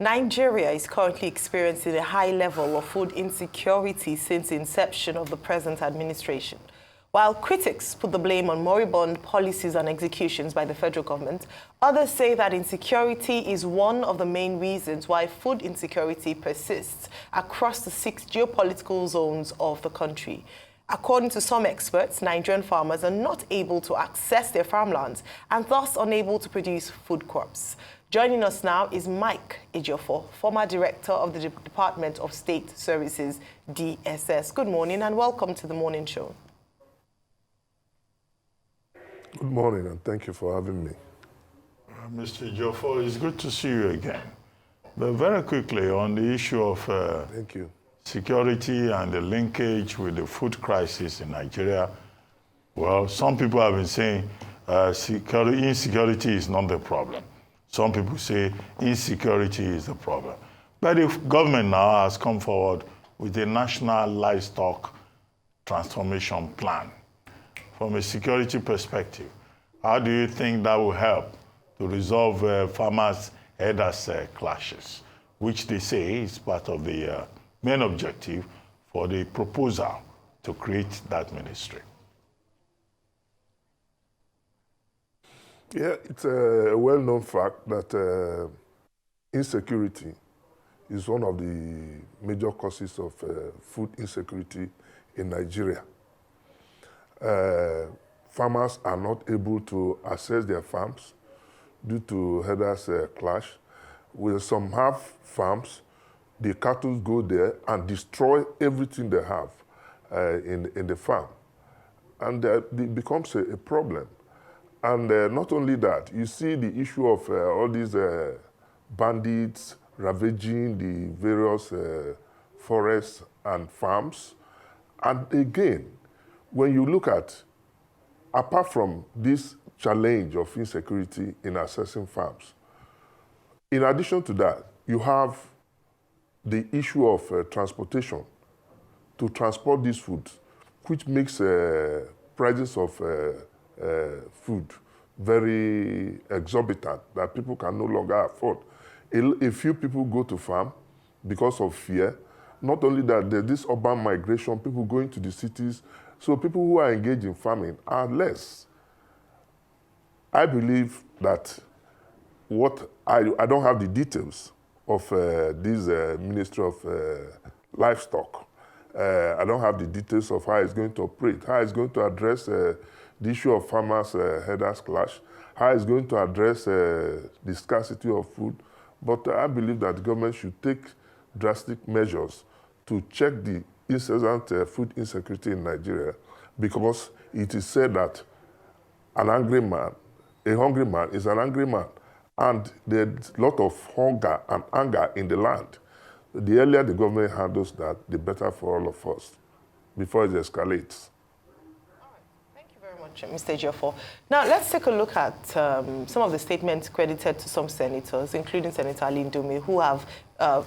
Nigeria is currently experiencing a high level of food insecurity since the inception of the present administration. While critics put the blame on moribund policies and executions by the federal government, others say that insecurity is one of the main reasons why food insecurity persists across the 6 geopolitical zones of the country. According to some experts, Nigerian farmers are not able to access their farmlands and thus unable to produce food crops. Joining us now is Mike Ejiofor, former director of the Department of State Services, DSS. Good morning and welcome to the morning show. Good morning and thank you for having me. Mr. Ejiofor, it's good to see you again. But very quickly on the issue of Thank you. security and the linkage with the food crisis in Nigeria, well, some people have been saying insecurity is not the problem. Some people say insecurity is the problem. But the government now has come forward with a national livestock transformation plan. From a security perspective, how do you think that will help to resolve farmers-herders clashes, which they say is part of the main objective for the proposal to create that ministry? Yeah, it's a well-known fact that insecurity is one of the major causes of food insecurity in Nigeria. Farmers are not able to access their farms due to herders clash. With some have farms, the cattle go there and destroy everything they have in the farm. And it becomes a problem. And not only that, you see the issue of all these bandits ravaging the various forests and farms. And again, when you look at, apart from this challenge of insecurity in accessing farms, in addition to that, you have the issue of transportation to transport these foods, which makes prices of food very exorbitant that people can no longer afford. A few people go to farm because of fear. Not only that, there's this urban migration, people going to the cities. So people who are engaged in farming are less. I believe that I don't have the details of this Ministry of Livestock. I don't have the details of how it's going to operate, how it's going to address the issue of farmers-herders clash, how it's going to address the scarcity of food. But I believe that the government should take drastic measures to check the incessant food insecurity in Nigeria, because it is said that an angry man, a hungry man is an angry man, and there's a lot of hunger and anger in the land. The earlier the government handles that, the better for all of us, before it escalates. All right. Thank you very much, Mr. Ejiofor. Now, let's take a look at some of the statements credited to some senators, including Senator Ali Ndume, who have,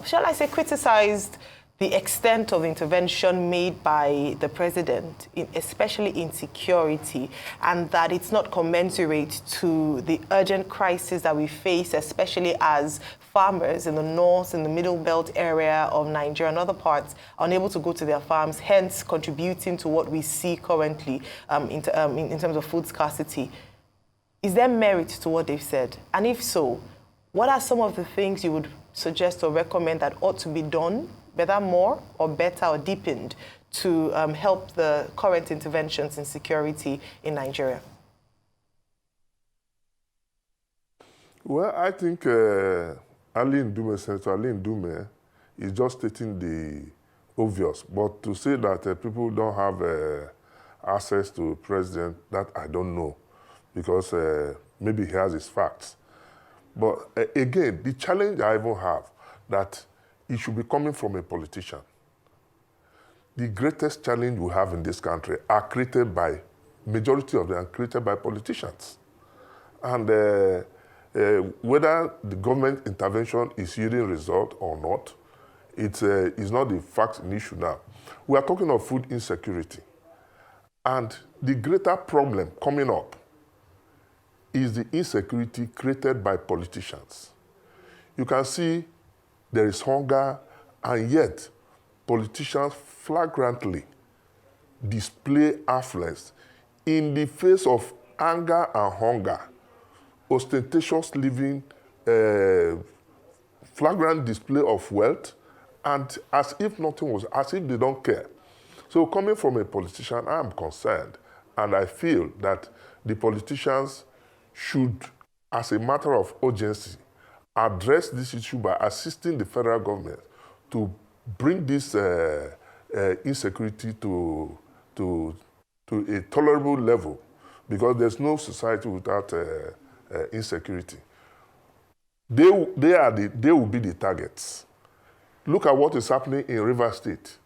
shall I say, criticized the extent of intervention made by the president, especially in security, and that it's not commensurate to the urgent crisis that we face, especially as farmers in the north, in the middle belt area of Nigeria and other parts are unable to go to their farms, hence contributing to what we see currently in terms of food scarcity. Is there merit to what they've said? And if so, what are some of the things you would suggest or recommend that ought to be done, whether more or better or deepened, to help the current interventions in security in Nigeria? Well, I think Senator Ali Ndume is just stating the obvious. But to say that people don't have access to president, that I don't know, because maybe he has his facts. But again, the challenge I even have, that it should be coming from a politician. The greatest challenge we have in this country are created by, majority of them are created by politicians. And whether the government intervention is yielding result or not, it's not the facts in issue now. We are talking of food insecurity. And the greater problem coming up is the insecurity created by politicians. You can see there is hunger, and yet politicians flagrantly display affluence in the face of anger and hunger, ostentatious living, flagrant display of wealth, and as if nothing was, as if they don't care. So coming from a politician, I am concerned, and I feel that the politicians should, as a matter of urgency, address this issue by assisting the federal government to bring this insecurity to a tolerable level, because there's no society without insecurity. They will be the targets. Look at what is happening in Rivers State.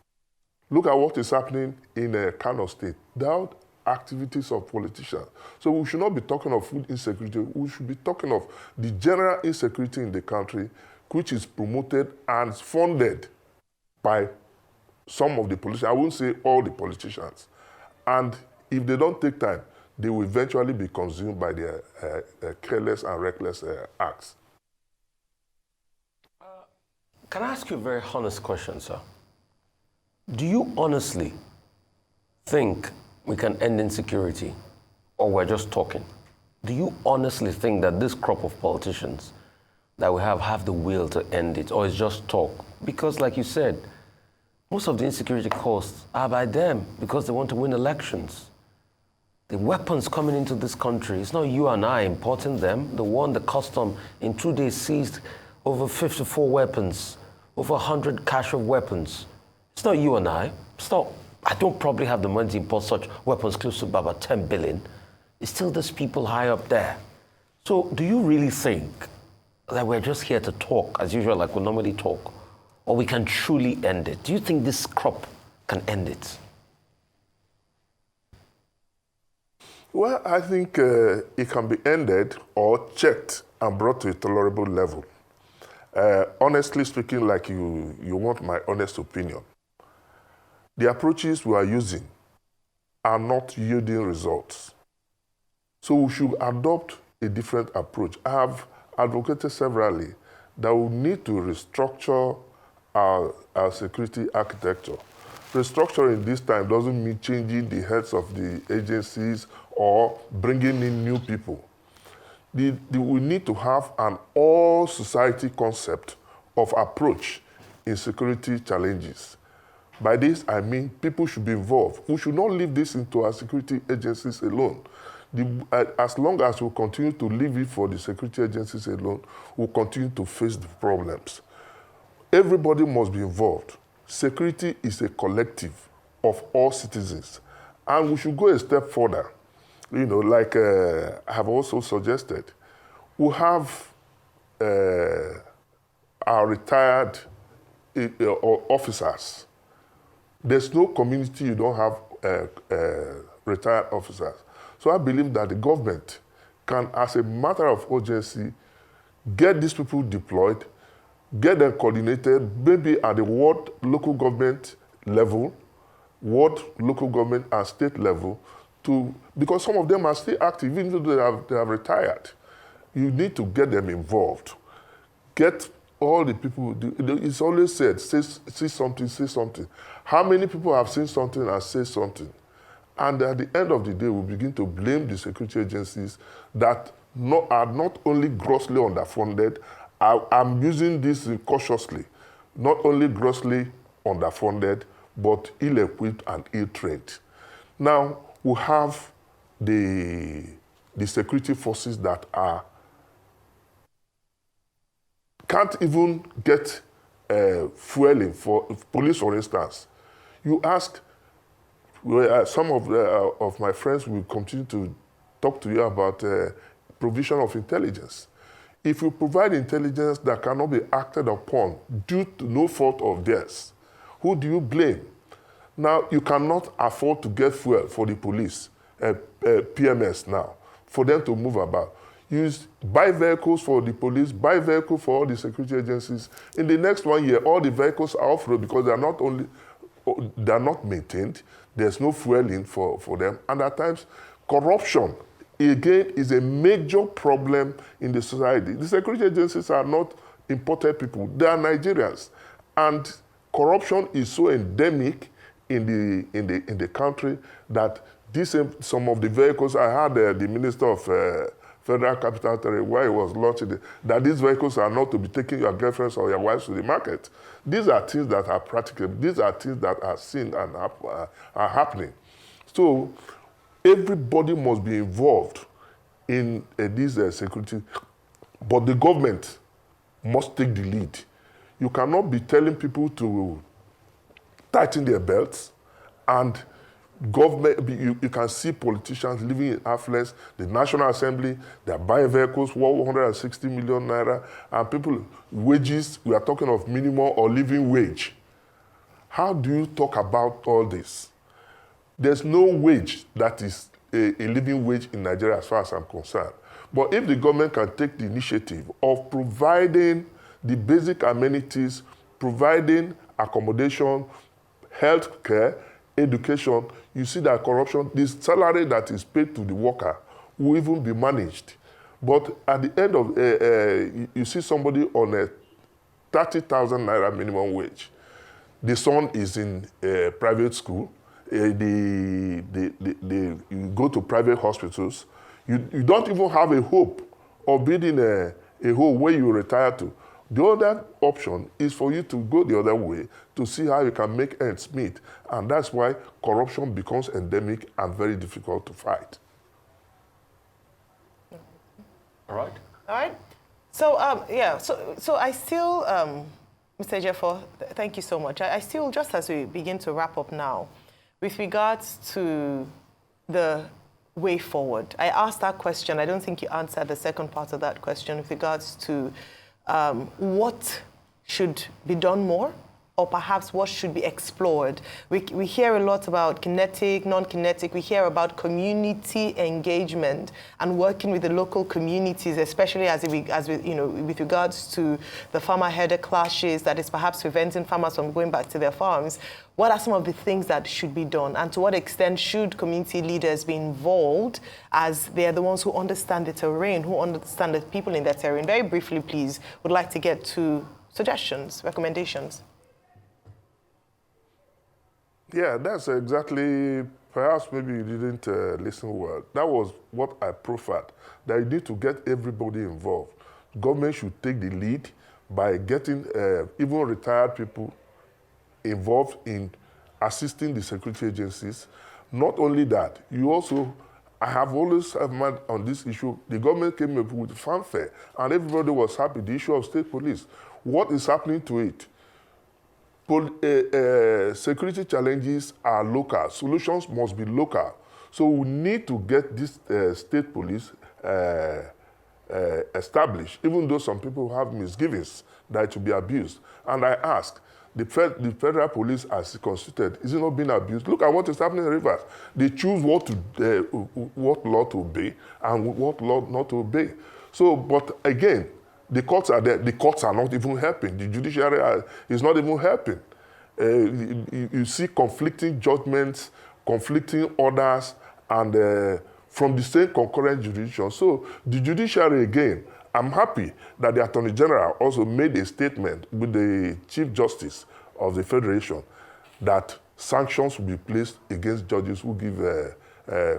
Look at what is happening in Kano State. There are activities of politicians. So we should not be talking of food insecurity. We should be talking of the general insecurity in the country, which is promoted and funded by some of the politicians. I won't say all the politicians. And if they don't take time, they will eventually be consumed by their careless and reckless acts. Can I ask you a very honest question, sir? Do you honestly think we can end insecurity, or we're just talking? Do you honestly think that this crop of politicians that we have the will to end it, or it's just talk? Because like you said, most of the insecurity costs are by them because they want to win elections. The weapons coming into this country, it's not you and I importing them. The custom in 2 days seized over 54 weapons, over 100 cache of weapons. It's not you and I. I don't probably have the money to import such weapons close to about 10 billion. It's still those people high up there. So do you really think that we're just here to talk, as usual, like we normally talk, or we can truly end it? Do you think this crop can end it? Well, I think it can be ended or checked and brought to a tolerable level. Honestly speaking, like you want my honest opinion, the approaches we are using are not yielding results. So we should adopt a different approach. I have advocated severally that we need to restructure our security architecture. Restructuring this time doesn't mean changing the heads of the agencies or bringing in new people. We need to have an all-society concept of approach in security challenges. By this, I mean people should be involved. We should not leave this into our security agencies alone. As long as we continue to leave it for the security agencies alone, we'll continue to face the problems. Everybody must be involved. Security is a collective of all citizens. And we should go a step further. You know, like I have also suggested, we have our retired officers. There's no community you don't have retired officers. So I believe that the government can, as a matter of urgency, get these people deployed, get them coordinated, maybe at the ward local government level, ward local government and state level, because some of them are still active, even though they have retired. You need to get them involved. Get all the people, it's always said, see something, say something. How many people have seen something and say something? And at the end of the day, we begin to blame the security agencies that are not only grossly underfunded. I'm using this cautiously, not only grossly underfunded, but ill-equipped and ill-trained. Now, we have the security forces that can't even get fueling for police, for instance. You ask, some of my friends will continue to talk to you about provision of intelligence. If you provide intelligence that cannot be acted upon due to no fault of theirs, who do you blame? Now, you cannot afford to get fuel for the police, PMS now, for them to move about. Buy vehicles for the police, buy vehicles for all the security agencies. In the next 1 year, all the vehicles are off-road because they are not maintained. There's no fueling for them. And at times, corruption, again, is a major problem in the society. The security agencies are not imported people. They are Nigerians. And corruption is so endemic in the country that some of the vehicles, I had the Minister of Federal Capital Territory, where he was launching it, that these vehicles are not to be taking your girlfriends or your wives to the market. These are things that are practical. These are things that are seen and are happening. So everybody must be involved in this security, but the government must take the lead. You cannot be telling people to tighten their belts, and government, you can see politicians living in affluence. The National Assembly, they're buying vehicles worth 160 million naira, and people, wages, we are talking of minimum or living wage. How do you talk about all this? There's no wage that is a living wage in Nigeria as far as I'm concerned. But if the government can take the initiative of providing the basic amenities, providing accommodation, health care, education, you see that corruption, the salary that is paid to the worker will even be managed. But at the end of, you see somebody on a 30,000 naira minimum wage. The son is in a private school. You go to private hospitals. You don't even have a hope of building a home where you retire to. The other option is for you to go the other way to see how you can make ends meet. And that's why corruption becomes endemic and very difficult to fight. All right. All right. So, yeah, so I still, Mr. Ejiofor, thank you so much. I still, just as we begin to wrap up now, with regards to the way forward, I asked that question. I don't think you answered the second part of that question with regards to what should be done more, or perhaps what should be explored. We hear a lot about kinetic, non-kinetic. We hear about community engagement and working with the local communities, especially as we, with regards to the farmer-herder clashes that is perhaps preventing farmers from going back to their farms. What are some of the things that should be done, and to what extent should community leaders be involved, as they are the ones who understand the terrain, who understand the people in that terrain? Very briefly, please, would like to get to suggestions, recommendations. Yeah, that's exactly, perhaps maybe you didn't listen well. That was what I proffered, that you need to get everybody involved. Government should take the lead by getting even retired people involved in assisting the security agencies. Not only that, I have always had on this issue, the government came up with fanfare and everybody was happy, the issue of state police. What is happening to it? Security challenges are local. Solutions must be local. So we need to get this state police established, even though some people have misgivings that it will be abused. And I ask, the federal police as constituted, is it not being abused? Look at what is happening in Rivers. They choose what law to obey and what law not to obey. So, but again, the courts are there. The courts are not even helping. The judiciary is not even helping. You see conflicting judgments, conflicting orders, and from the same concurrent jurisdiction. So the judiciary, again, I'm happy that the Attorney General also made a statement with the Chief Justice of the Federation that sanctions will be placed against judges who give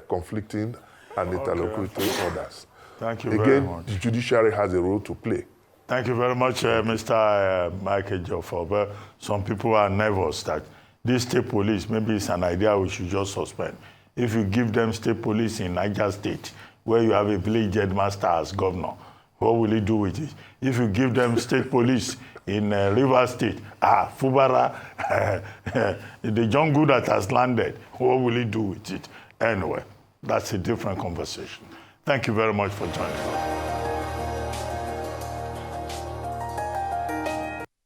conflicting and interlocutory orders. Thank you very much. Again, the judiciary has a role to play. Thank you very much, Mr. Mike Ejiofor. But some people are nervous that this state police, maybe it's an idea we should just suspend. If you give them state police in Niger State, where you have a village headmaster as governor, what will he do with it? If you give them state police in Rivers State, Fubara, the jungle that has landed, what will he do with it? Anyway, that's a different conversation. Thank you very much for joining us.